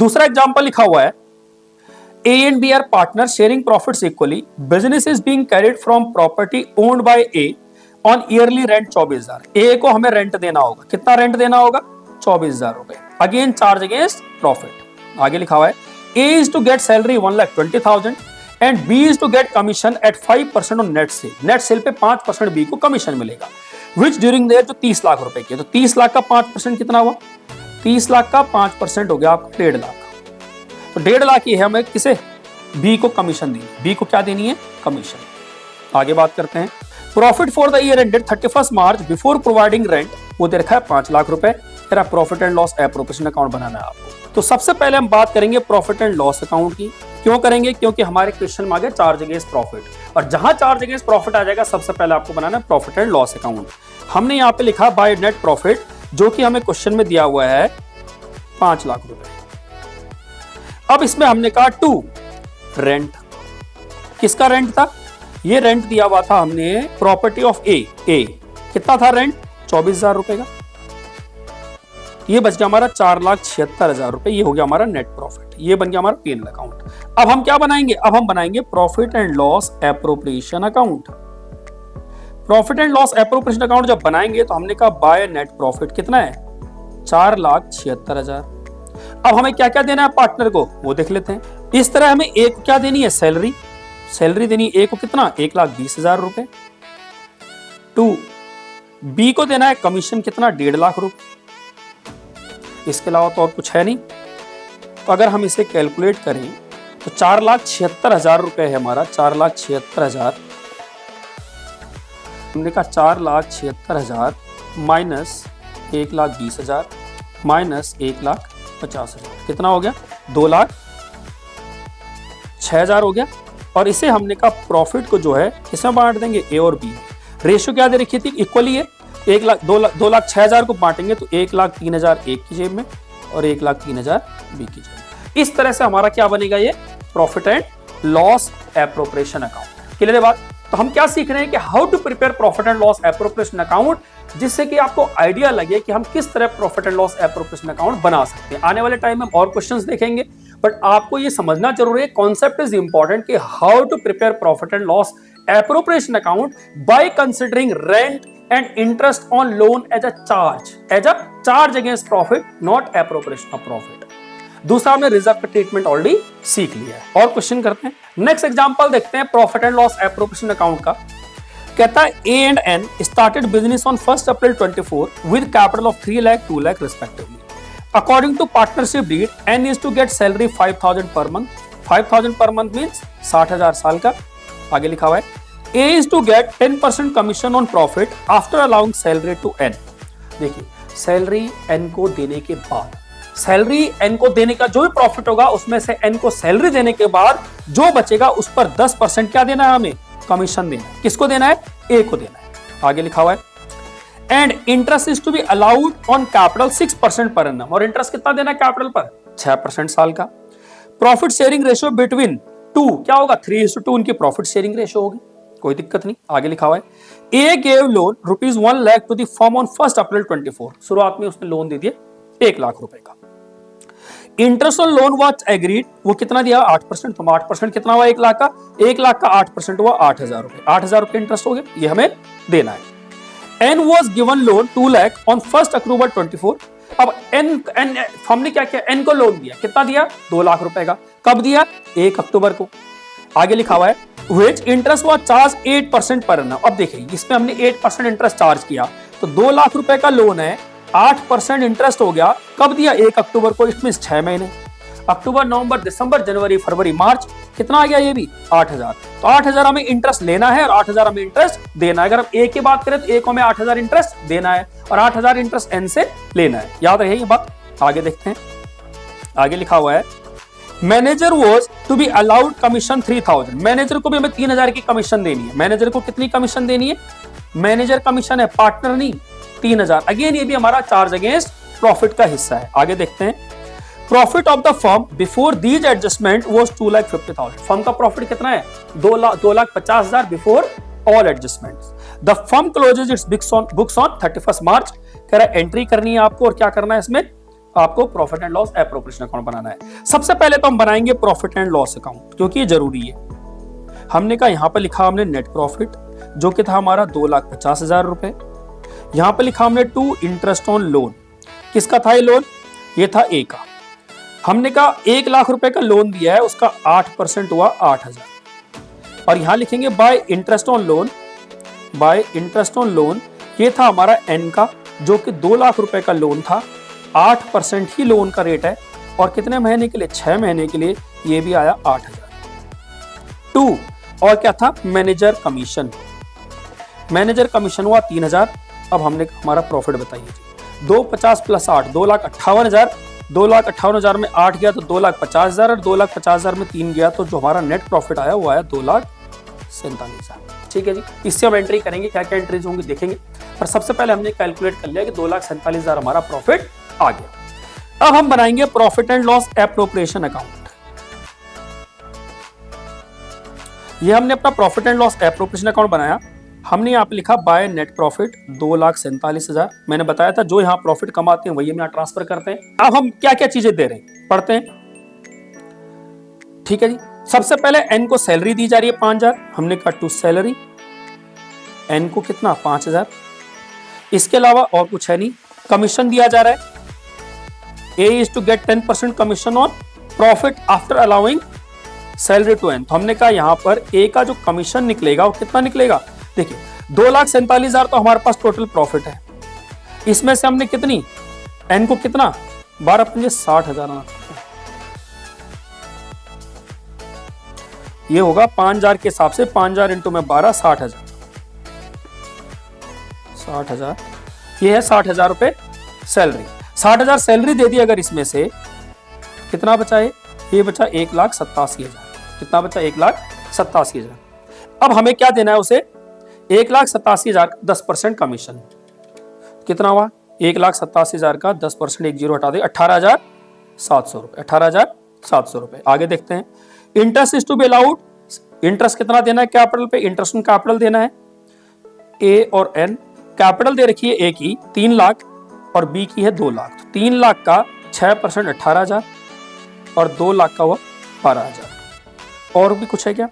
दूसरा एग्जांपल लिखा हुआ है A and B are partners sharing profits equally. Business is being carried from property owned by A on yearly rent 24,000. A को हमें rent देना होगा, कितना रेंट देना होगा? 24,000 रुपए. Again charge against profit. आगे लिखा हुआ है A is to get salary 1,20,000 and B is to get commission at 5% on net sale. Net cell पे 5% B को कमीशन मिलेगा. Which during the year जो 30 लाख रुपए की है, तो 30 लाख का 5% कितना हुआ? 30 लाख का 5% हो गया आपको 1.5 लाख. तो 1.5 लाख ही है, हमें किसे? बी को कमीशन देनी. बी को क्या देनी है? कमीशन. आगे बात करते हैं. Profit for the year ended 31 March before providing rent, वो दे रखा है 5 लाख रुपए. तेरा profit and loss appropriation account बनाना है आपको. तो सबसे पहले हम बात करेंगे प्रॉफिट एंड लॉस अकाउंट की. क्यों करेंगे? क्योंकि हमारे क्वेश्चन में आ गया चार्ज अगेंस्ट प्रॉफिट, और जहां चार्ज अगेंस्ट प्रॉफिट आ जाएगा सबसे पहले आपको बनाना है प्रॉफिट एंड लॉस अकाउंट. हमने यहाँ पे लिखा बाय नेट प्रॉफिट, जो कि हमें क्वेश्चन में दिया हुआ है 5 लाख रुपए. अब इसमें हमने कहा 2 रेंट. किसका रेंट था? ये रेंट दिया हुआ था हमने प्रॉपर्टी ऑफ ए. कितना था रेंट? 24,000 रुपए का. ये बच गया हमारा 4,76,000 रुपए. ये हो गया हमारा नेट प्रॉफिट. ये बन गया हमारा P&L अकाउंट. अब हम क्या बनाएंगे? अब हम बनाएंगे profit and loss appropriation account. Profit and loss appropriation account जब बनाएंगे तो हमने कहा बाय नेट प्रॉफिट कितना है? 4,76,000. अब हमें क्या क्या देना है पार्टनर को, वो देख लेते हैं. इस तरह हमें ए को क्या देनी है? सैलरी. सैलरी देनी है ए को कितना? 1,20,000 रुपए. 2 बी को देना है कमीशन कितना? 1.5 लाख रुपए. इसके अलावा तो और कुछ है नहीं. तो अगर हम इसे कैलकुलेट करें तो 4,76,000 रुपए है हमारा. 4,76,000 हमने कहा 4,76,000 माइनस 1,20,000 माइनस 1,50,000 कितना हो गया? 2,06,000 हो गया. और इसे हमने कहा प्रॉफिट को जो है किसमें बांट देंगे? ए और बी. रेशियो क्या दे रखी थी? इक्वली है. 2,06,000 को बांटेंगे तो 1,03,000 एक की जेब में और 1,03,000 बी की जेब में. इस तरह से हमारा क्या बनेगा? ये profit and loss appropriation account. Clear है बात? तो हम क्या सीख रहे हैं कि how to prepare profit and loss appropriation account, जिससे कि आपको आइडिया लगे कि हम किस तरह profit and loss appropriation account बना सकते हैं. आने वाले टाइम में और क्वेश्चंस देखेंगे, बट आपको ये समझना जरूरी है, कॉन्सेप्ट इज इंपॉर्टेंट कि how to prepare profit and loss appropriation account by considering rent and interest on loan as a charge against profit, not appropriation of profit. दूसरा हमने रिजर्व का ट्रीटमेंट ऑलरेडी सीख लिया है. और क्वेश्चन करते हैं. नेक्स्ट एग्जांपल देखते हैं profit and loss appropriation account का. कहता है A and N started business on 1st April 24 with capital of 3 lakh 2 lakh respectively. According to partnership deed, N is to get salary 5,000 per month. 5,000 per month means 60,000 साल का. आगे लिखा हुआ है A is to get 10% commission on profit after allowing salary to N. देखिए salary N को देने के बाद, सैलरी N को देने का जो भी प्रॉफिट होगा उसमें से N को सैलरी देने के बाद जो बचेगा उस पर 10% क्या देना है? हमें कमीशन देना है. किसको देना है? ए को देना है. आगे लिखा हुआ है and interest is to be allowed on capital 6% per annum. और इंटरेस्ट कितना देना है कैपिटल पर? 6% साल का. प्रॉफिट शेयरिंग रेशियो बिटवीन 2 क्या होगा? 3:2 उनकी प्रॉफिट शेयरिंग रेशियो होगी. कोई दिक्कत नहीं. आगे लिखा हुआ है A gave loan ₹1 lakh to the firm on 1st April 24. शुरुआत में उसने लोन दे दिया 1 लाख रुपए का. Interest on loan was agreed, वो कितना दिया? 8%. तो 8% कितना हुआ? 1 लाख का. 1 लाख का 8% हुआ 8,000 रुपए. 8,000 रुपए इंटरेस्ट हो गया, ये हमें देना है. N was given loan 2 lakh on 1st October 24. अब N हमने क्या किया? N को लोन दिया. कितना दिया? 2 लाख रुपए का. कब दिया? 1 अक्टूबर को. आगे लिखा हुआ है which interest was charged 8% पर annum. अब देखिए इसमें हमने 8% इंटरेस्ट चार्ज किया, तो 2 लाख रुपए का लोन है, 8% इंटरेस्ट हो गया. कब दिया? 1 अक्टूबर को. इसमें 6 महीने, अक्टूबर नवंबर दिसंबर जनवरी फरवरी मार्च. कितना आ गया? ये भी 8,000. तो 8,000 हमें इंटरेस्ट लेना है और 8,000 हमें इंटरेस्ट देना है. अगर हम ए की बात करें तो ए को हमें 8,000 इंटरेस्ट देना है और 8,000 इंटरेस्ट एन से लेना है. याद रहे ये बात. आगे देखते हैं. आगे लिखा हुआ है manager was to be allowed commission 3,000. Manager को भी हमें 3,000 की कमीशन देनी है. मैनेजर को कितनी कमीशन देनी है? मैनेजर कमीशन है, पार्टनर नहीं. 3,000. अगेन ये भी हमारा चार्ज अगेंस्ट प्रॉफिट का हिस्सा है. आगे देखते हैं. Profit of the firm before these adjustment was 2,50,000. Firm का प्रॉफिट कितना है? 2,50,000 before all adjustments. The firm closes its books on 31st March. कह रहा है एंट्री करनी है आपको और क्या करना है इसमें? आपको profit and loss appropriation account बनाना है। सबसे पहले तो हम बनाएंगे प्रॉफिट एंड लॉस अकाउंट, क्योंकि ये जरूरी है। हमने कहा यहां पर लिखा हमने नेट प्रॉफिट, जो कि था हमारा 2,50,000 रुपए। यहां पर लिखा हमने टू इंटरेस्ट ऑन लोन। किसका था ये लोन? ये था ए का। हमने कहा 1,00,000 रुपए का लोन दिया है, उसका 8% हुआ 8,000। और यहां लिखेंगे bye interest on loan, bye interest on loan. ये था हमारा एन का, जो कि 2,00,000 रुपए का लोन था। 8% ही लोन का रेट है, और कितने महीने के लिए? 6 महीने के लिए। ये भी आया 8,000। 2 और क्या था? Manager commission. मैनेजर कमीशन हुआ 3,000। अब हमने हमारा प्रॉफिट बताइए जी। 250 प्लस 8 2,58,000। 2,58,000 में 8 गया तो 2,50,000, और 2,50,000 में 3 गया तो जो हमारा नेट प्रॉफिट आया वो आया 2,47,000। ठीक है जी। इससे हम एंट्री करेंगे, क्या क्या एंट्रीज होंगी देखेंगे। पर सबसे पहले हमने कैलकुलेट कर लिया कि 2,47,000 हमारा प्रॉफिट आ गया। अब हम बनाएंगे profit and loss appropriation account. ये हमने अपना profit and loss appropriation account बनाया। हमने यहाँ पे लिखा बाय नेट प्रॉफिट 2,47,000। मैंने बताया था जो यहाँ प्रॉफिट कमाते हैं वही हम यहाँ ट्रांसफर करते हैं। अब हम क्या क्या चीजें दे रहे हैं पढ़ते हैं। ठीक है जी। सबसे पहले एन को सैलरी दी जा रही है 5,000। हमने कहा टू सैलरी। एन को कितना? 5,000। इसके अलावा और कुछ है नहीं। कमीशन दिया जा रहा है। A is to get 10% commission on profit after allowing salary to N. तो हमने कहा यहां पर ए का जो कमीशन निकलेगा वो कितना निकलेगा? देखिए 2,47,000 तो हमारे पास टोटल प्रॉफिट है। इसमें से हमने कितनी? एन को कितना? 12 60,000 आना। ये होगा 5,000 के हिसाब से 5,000 इंटू में 12 60,000। 60,000 ये है 60,000 रुपए सैलरी। 60,000 सैलरी दे दी। अगर इसमें से कितना बचा है? ये बचा 1,87,000। कितना बचा? 1,87,000। अब हमें क्या देना है उसे? 1,87,000 का 10% कमीशन। कितना हुआ? 1,87,000 का 10%, एक जीरो हटा दे, 18,700 रुपए। 18,700 रुपए। आगे देखते हैं। Interest is to be allowed. Interest कितना देना है कैपिटल पे? इंटरेस्ट ऑन कैपिटल देना है। ए और एन कैपिटल दे रखी है ए की 3,00,000 और बी की है 2,00,000। 3,00,000 का 6% 18,000 और 2,00,000 का हुआ 12,000। और भी कुछ है क्या?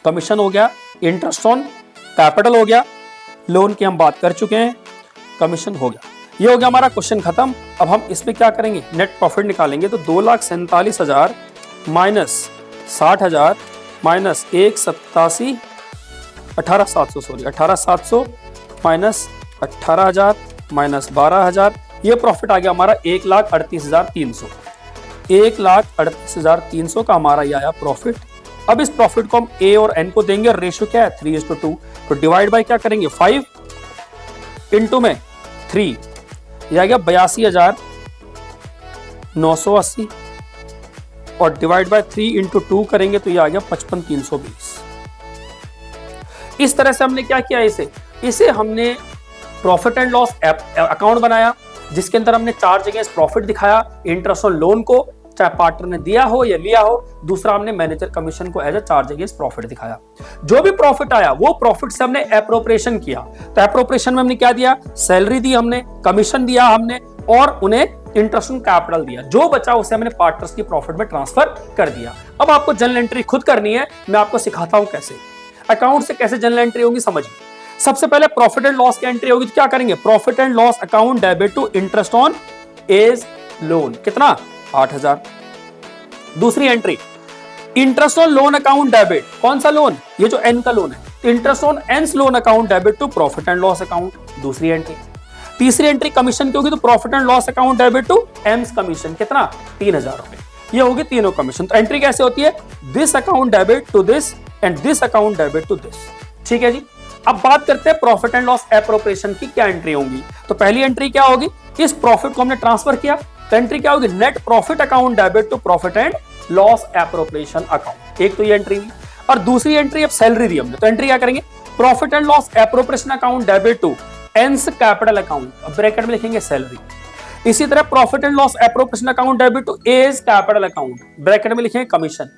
कमीशन हो गया, इंटरेस्ट ऑन कैपिटल हो गया, लोन की हम बात कर चुके हैं, कमीशन हो गया। ये हो गया हमारा क्वेश्चन खत्म। अब हम इसमें क्या करेंगे? नेट प्रॉफिट निकालेंगे। तो 2,47,000 minus 60,000 minus 1,87 18,700 sorry 18,700 minus 18,000 minus 12,000। ये प्रॉफिट आ गया हमारा 1,38,300। 1,38,300 का हमारा ये आया प्रॉफिट। अब इस प्रॉफिट को हम ए और एन को देंगे। रेशियो क्या है? 3:2। तो डिवाइड बाय क्या करेंगे? 5 इंटू में 3। यह आ गया 82,980 और डिवाइड बाय 3 इंटू 2 करेंगे तो ये आ गया 55,320। इस तरह से हमने क्या किया? इसे हमने प्रॉफिट एंड लॉस अकाउंट बनाया, जिसके अंदर हमने 4 जगह प्रॉफिट दिखाया। इंटरेस्ट ऑन लोन को चाहे पार्टनर ने दिया हो या लिया हो। दूसरा हमने मैनेजर कमीशन को एज 4 जगह प्रॉफिट दिखाया। जो भी प्रॉफिट आया वो प्रॉफिट से हमने एप्रोप्रिएशन किया। तो एप्रोप्रिएशन में हमने क्या दिया? सैलरी दी हमने, कमीशन दिया हमने, और उन्हें इंटरेस्ट ऑन कैपिटल दिया। जो बचा उसे हमने पार्टनर्स की प्रॉफिट में ट्रांसफर कर दिया। अब आपको जर्नल एंट्री खुद करनी है। मैं आपको सिखाता हूं कैसे। अकाउंट से कैसे जर्नल एंट्री होगी समझिए। सबसे पहले प्रॉफिट एंड लॉस की एंट्री होगी। तो क्या करेंगे? Profit and loss account debit to interest on A's loan. कितना? 8,000। दूसरी entry interest on loan account debit. कौन सा लोन? ये जो एन का लोन है। Interest on N's loan account debit to profit and loss account. दूसरी एंट्री। तीसरी एंट्री कमीशन की होगी तो profit and loss account debit to M's commission. कितना? 3,000 रुपए। ये होगी तीनों कमीशन। तो एंट्री कैसे होती है? This account debit to this and this account debit to this. ठीक है जी। अब बात करते हैं प्रॉफिट एंड लॉस एप्रोप्रिएशन की क्या एंट्री होंगी। तो पहली एंट्री क्या होगी? इस प्रॉफिट को हमने ट्रांसफर किया तो एंट्री क्या होगी? Net profit account debit to profit and loss appropriation account. एक तो ये एंट्री हुई। और दूसरी एंट्री, अब सैलरी दी हमने तो एंट्री क्या करेंगे? Profit and loss appropriation account debit to N's capital account. अब ब्रैकेट में लिखेंगे सैलरी। इसी तरह profit and loss appropriation account debit to A's capital account, bracket में लिखेंगे कमीशन।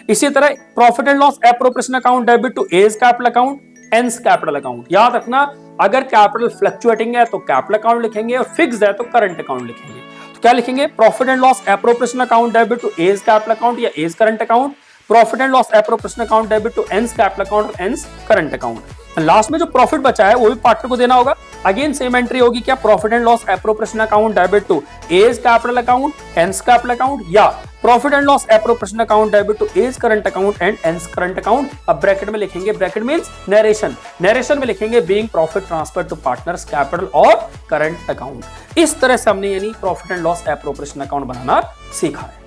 इसी तरह profit and loss appropriation account debit to A's capital account, N's capital account. याद रखना, अगर कैपिटल फ्लक्चुएटिंग है तो कैपिटल अकाउंट लिखेंगे और फिक्स्ड है तो करंट अकाउंट लिखेंगे। क्या लिखेंगे, profit and loss appropriation account debit to A's capital account या A's current account, profit and loss appropriation account debit to N's capital account और एंड्स करंट अकाउंट। लास्ट में जो प्रॉफिट बचा है वो भी पार्टनर को देना होगा। अगेन सेम एंट्री होगी क्या, profit and loss appropriation account debit to A's capital account N's capital account, या profit and loss appropriation account debit to A's current account and N's current account. अब bracket में लिखेंगे, bracket means narration, narration में लिखेंगे being profit transfer to partners capital और current account. इस तरह से हमने यानी profit and loss appropriation account बनाना सीखा है।